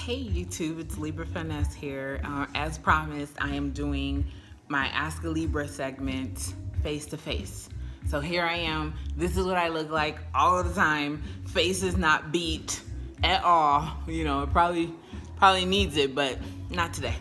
Hey YouTube, it's Libra Finesse here. As promised, I am doing my Ask a Libra segment face to face. So here I am. This is what I look like all of the time. Face is not beat at all. You know, it probably needs it, but not today.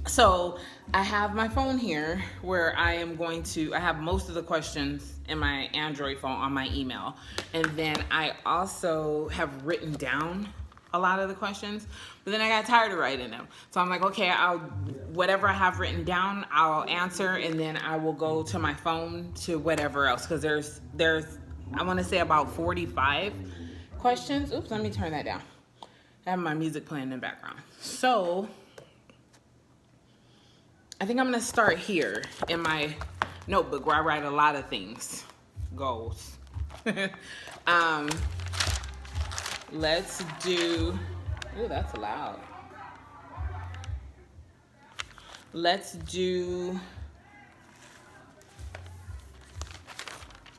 So I have my phone here where I have most of the questions in my Android phone on my email. And then I also have written down a lot of the questions, but then I got tired of writing them. So I'm like, okay, whatever I have written down, I'll answer, and then I will go to my phone to whatever else. Cause there's, I want to say about 45 questions. Oops, let me turn that down. I have my music playing in the background. So I think I'm gonna start here in my notebook where I write a lot of things, goals. Let's do, ooh, that's loud. Let's do,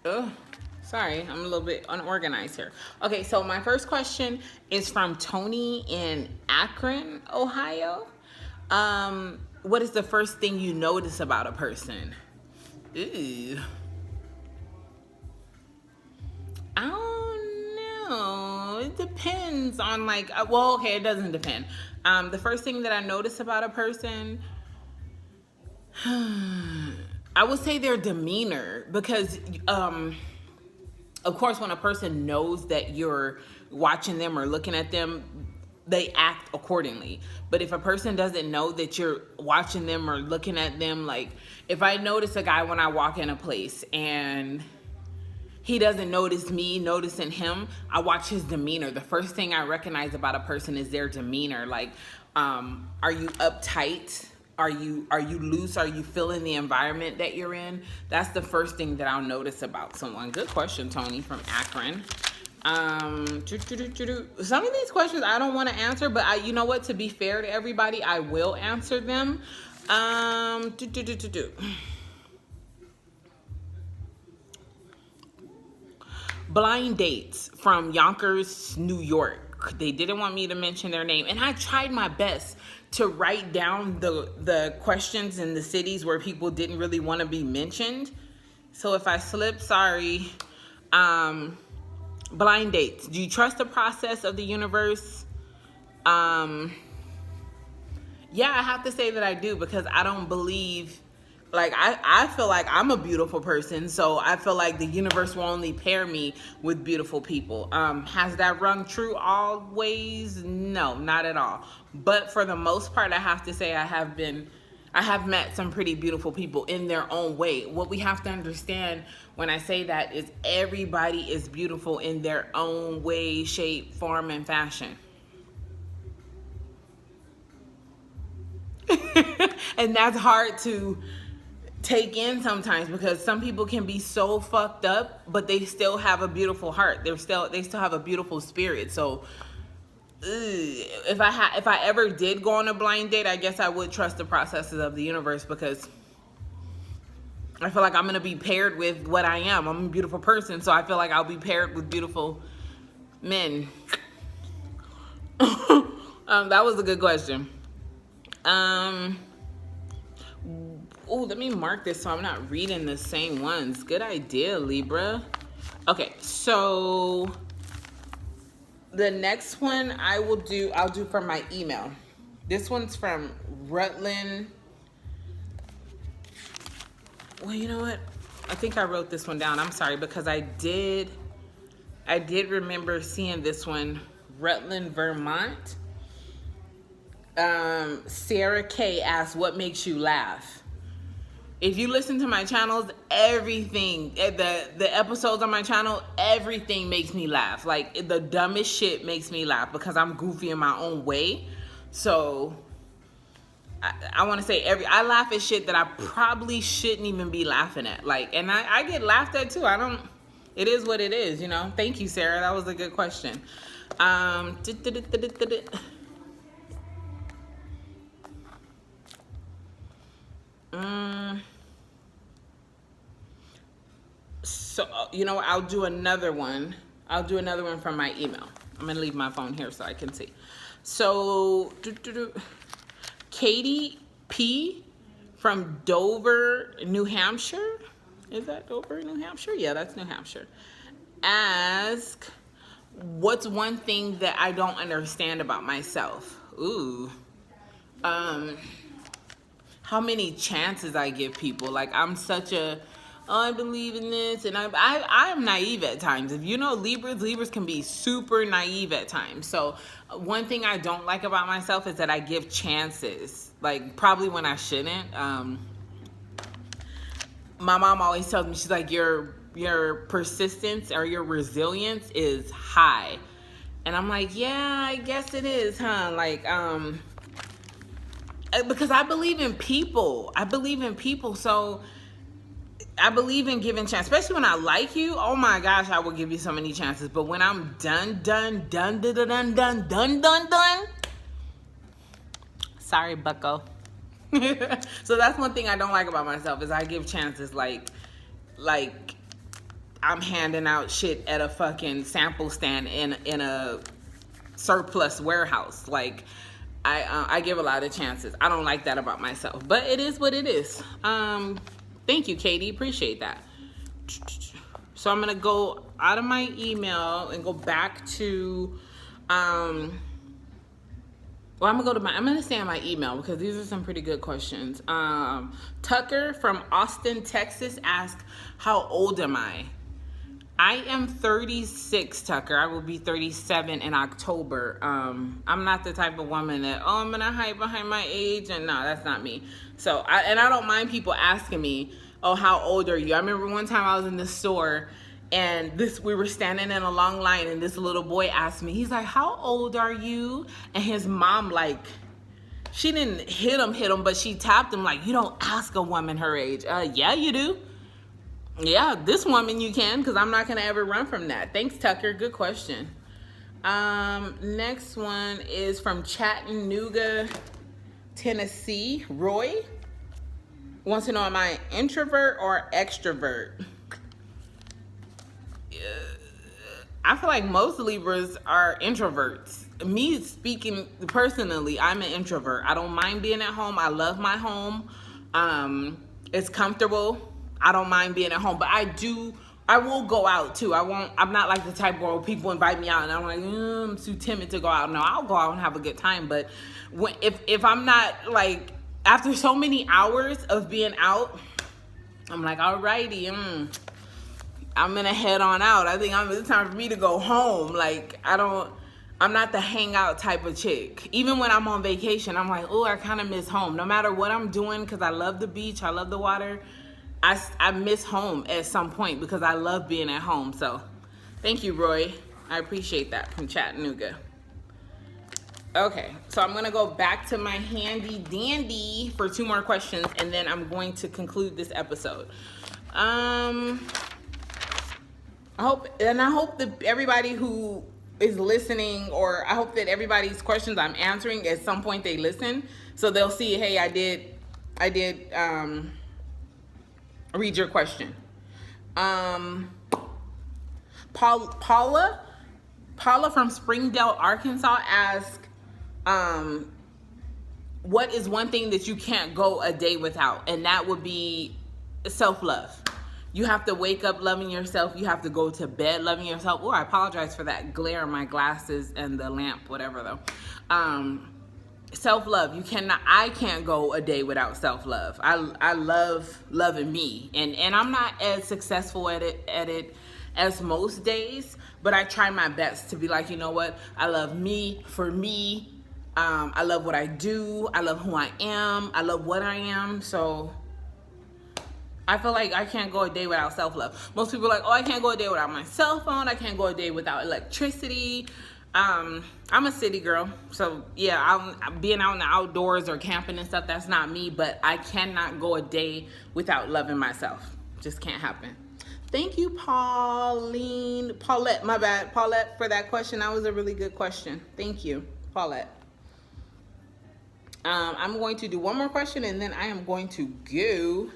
oh, sorry, I'm a little bit unorganized here. Okay, so my first question is from Tony in Akron, Ohio. What is the first thing you notice about a person? Ooh. I don't know. It depends on well, okay, it doesn't depend. The first thing that I notice about a person, I would say their demeanor, because of course when a person knows that you're watching them or looking at them, they act accordingly. But if a person doesn't know that you're watching them or looking at them, like if I notice a guy when I walk in a place and he doesn't notice me noticing him, I watch his demeanor. The first thing I recognize about a person is their demeanor. Like, are you uptight? Are you loose? Are you feeling the environment that you're in? That's the first thing that I'll notice about someone. Good question, Tony from Akron. Some of these questions I don't want to answer, but you know what? To be fair to everybody, I will answer them. Blind dates from Yonkers, New York. They didn't want me to mention their name, and I tried my best to write down the questions in the cities where people didn't really want to be mentioned. So if I slip, sorry. Blind dates. Do you trust the process of the universe? Yeah, I have to say that I do, because I don't believe, like, I feel like I'm a beautiful person, so I feel like the universe will only pair me with beautiful people. Has that rung true always? No, not at all. But for the most part, I have to say I have met some pretty beautiful people in their own way. What we have to understand when I say that is everybody is beautiful in their own way, shape, form, and fashion. And that's hard to take in sometimes, because some people can be so fucked up, but they still have a beautiful heart. They still have a beautiful spirit. So if I ever did go on a blind date, I guess I would trust the processes of the universe, because I feel like I'm gonna be paired with what I am. I'm a beautiful person, so I feel like I'll be paired with beautiful men. That was a good question. Oh, let me mark this so I'm not reading the same ones. Good idea, Libra. Okay, so the next one I'll do from my email. This one's from Rutland. Well, you know what? I think I wrote this one down. I'm sorry, because I did remember seeing this one. Rutland, Vermont. Sarah K asked, what makes you laugh? If you listen to my channels, everything, the episodes on my channel, everything makes me laugh. Like, the dumbest shit makes me laugh, because I'm goofy in my own way. So I want to say I laugh at shit that I probably shouldn't even be laughing at. Like, and I get laughed at too. It is what it is, you know? Thank you, Sarah. That was a good question. So, you know, I'll do another one from my email. I'm gonna leave my phone here so I can see. So, Katie P from Dover, New Hampshire. Is that Dover, New Hampshire? Yeah, that's New Hampshire. Ask, what's one thing that I don't understand about myself? Ooh. How many chances I give people. Like, I'm such a, oh, I believe in this, and I'm naive at times. If you know Libras can be super naive at times. So one thing I don't like about myself is that I give chances, like probably when I shouldn't. My mom always tells me, she's like, your persistence or your resilience is high. And I'm like, yeah, I guess it is, huh? Like, because I believe in people. So I believe in giving chance, especially when I like you. Oh my gosh, I will give you so many chances. But when I'm done. Sorry, bucko. So that's one thing I don't like about myself, is I give chances like I'm handing out shit at a fucking sample stand in a surplus warehouse. Like, I give a lot of chances. I don't like that about myself, but it is what it is. Thank you, Katie. Appreciate that. So I'm gonna go out of my email and go back to, well, I'm gonna stay on my email because these are some pretty good questions. Tucker from Austin, Texas asked, how old am I? I am 36, Tucker. I will be 37 in October. I'm not the type of woman that, oh, I'm gonna hide behind my age, and no, that's not me. So, I don't mind people asking me, oh, how old are you? I remember one time I was in the store, and we were standing in a long line, and this little boy asked me, he's like, how old are you? And his mom, like, she didn't hit him, but she tapped him like, you don't ask a woman her age. Yeah, you do. Yeah, this woman you can, because I'm not going to ever run from that. Thanks, Tucker. Good question. Next one is from Chattanooga, Tennessee. Roy wants to know, am I introvert or extrovert? I feel like most Libras are introverts. Me speaking personally, I'm an introvert. I don't mind being at home. I love my home. It's comfortable. I don't mind being at home, but I will go out too. I'm not like the type where people invite me out and I'm like, I'm too timid to go out. No, I'll go out and have a good time. But if I'm not, like, after so many hours of being out, I'm like, alrighty, I'm gonna head on out. I think it's time for me to go home. Like, I'm not the hangout type of chick. Even when I'm on vacation, I'm like, oh, I kind of miss home. No matter what I'm doing, because I love the beach, I love the water, I miss home at some point because I love being at home. So thank you, Roy. I appreciate that, from Chattanooga. Okay, so I'm gonna go back to my handy dandy for 2 more questions, and then I'm going to conclude this episode. I hope that everybody who is listening, or I hope that everybody's questions I'm answering, at some point they listen, so they'll see, hey, I did read your question. Paula from Springdale, Arkansas asked, what is one thing that you can't go a day without? And that would be self-love. You have to wake up loving yourself. You have to go to bed loving yourself. Oh, I apologize for that glare on my glasses and the lamp, whatever though. Self-love. I can't go a day without self-love. I love loving me. And I'm not as successful at it as most days, but I try my best to be like, you know what? I love me for me. I love what I do. I love who I am. I love what I am. So I feel like I can't go a day without self-love. Most people are like, oh, I can't go a day without my cell phone. I can't go a day without electricity. I'm a city girl, so yeah, I'm being out in the outdoors or camping and stuff, that's not me, but I cannot go a day without loving myself. Just can't happen. Thank you, Paulette, my bad, Paulette, for that question. That was a really good question. Thank you, Paulette. I'm going to do one more question, and then I am going to go.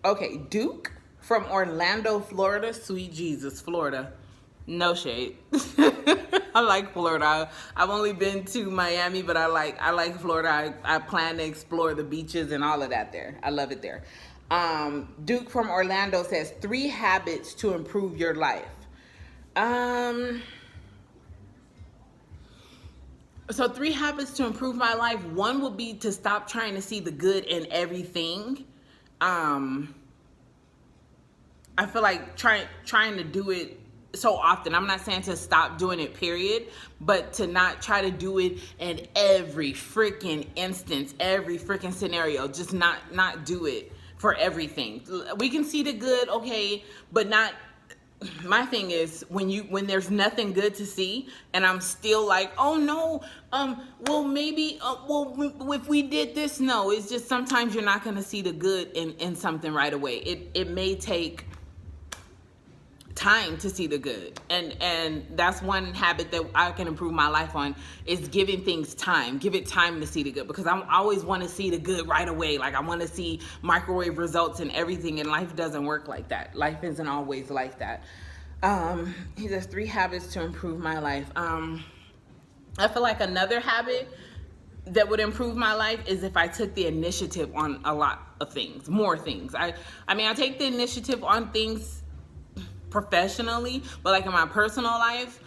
Okay, Duke from Orlando, Florida. Sweet Jesus, Florida. No shade. I like Florida. I've only been to Miami, but I like Florida. I plan to explore the beaches and all of that there. I love it there. Duke from Orlando says 3 habits to improve your life. So 3 habits to improve my life. One would be to stop trying to see the good in everything. I feel like trying to do it so often. I'm not saying to stop doing it, period, but to not try to do it in every freaking instance, every freaking scenario. Just not do it for everything. We can see the good, okay, but not. My thing is when there's nothing good to see and I'm still like, oh no, well maybe, if we did this, no, it's just sometimes you're not going to see the good in something right away. It may take time to see the good, and that's one habit that I can improve my life on, is giving things time. Give it time to see the good, because I always want to see the good right away. Like I want to see microwave results and everything, and life doesn't work like that. Life isn't always like that. He says 3 habits to improve my life. I feel like another habit that would improve my life is if I took the initiative on a lot of things, more things. I mean, I take the initiative on things professionally, but like in my personal life,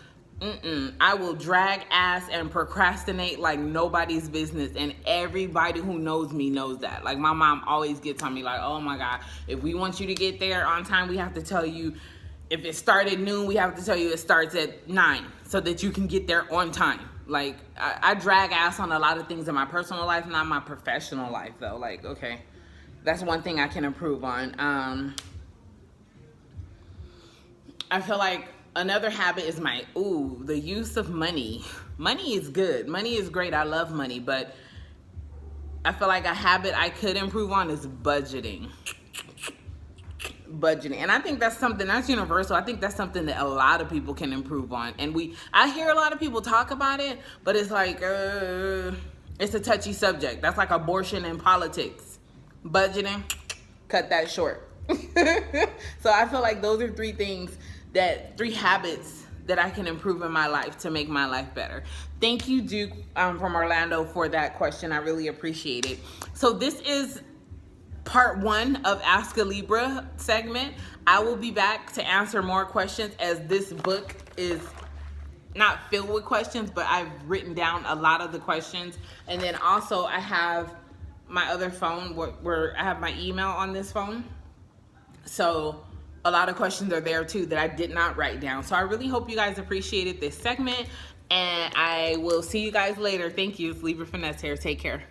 I will drag ass and procrastinate like nobody's business, and everybody who knows me knows that. Like my mom always gets on me like, oh my God, if we want you to get there on time, we have to tell you, if it started noon, we have to tell you it starts at 9 so that you can get there on time. Like I drag ass on a lot of things in my personal life, not my professional life though. Like, okay, that's one thing I can improve on. I feel like another habit is the use of money. Money is good. Money is great. I love money, but I feel like a habit I could improve on is budgeting. And I think that's something that's universal. I think that's something that a lot of people can improve on. And I hear a lot of people talk about it, but it's like, it's a touchy subject. That's like abortion and politics. Budgeting, cut that short. So I feel like those are 3 habits that I can improve in my life to make my life better. Thank you, Duke, from Orlando, for that question. I really appreciate it. So this is part 1 of Ask a Libra segment. I will be back to answer more questions, as this book is not filled with questions, but I've written down a lot of the questions. And then also I have my other phone where I have my email on this phone. So a lot of questions are there too that I did not write down. So I really hope you guys appreciated this segment, and I will see you guys later. Thank you. It's Libra Finesse here. Take care.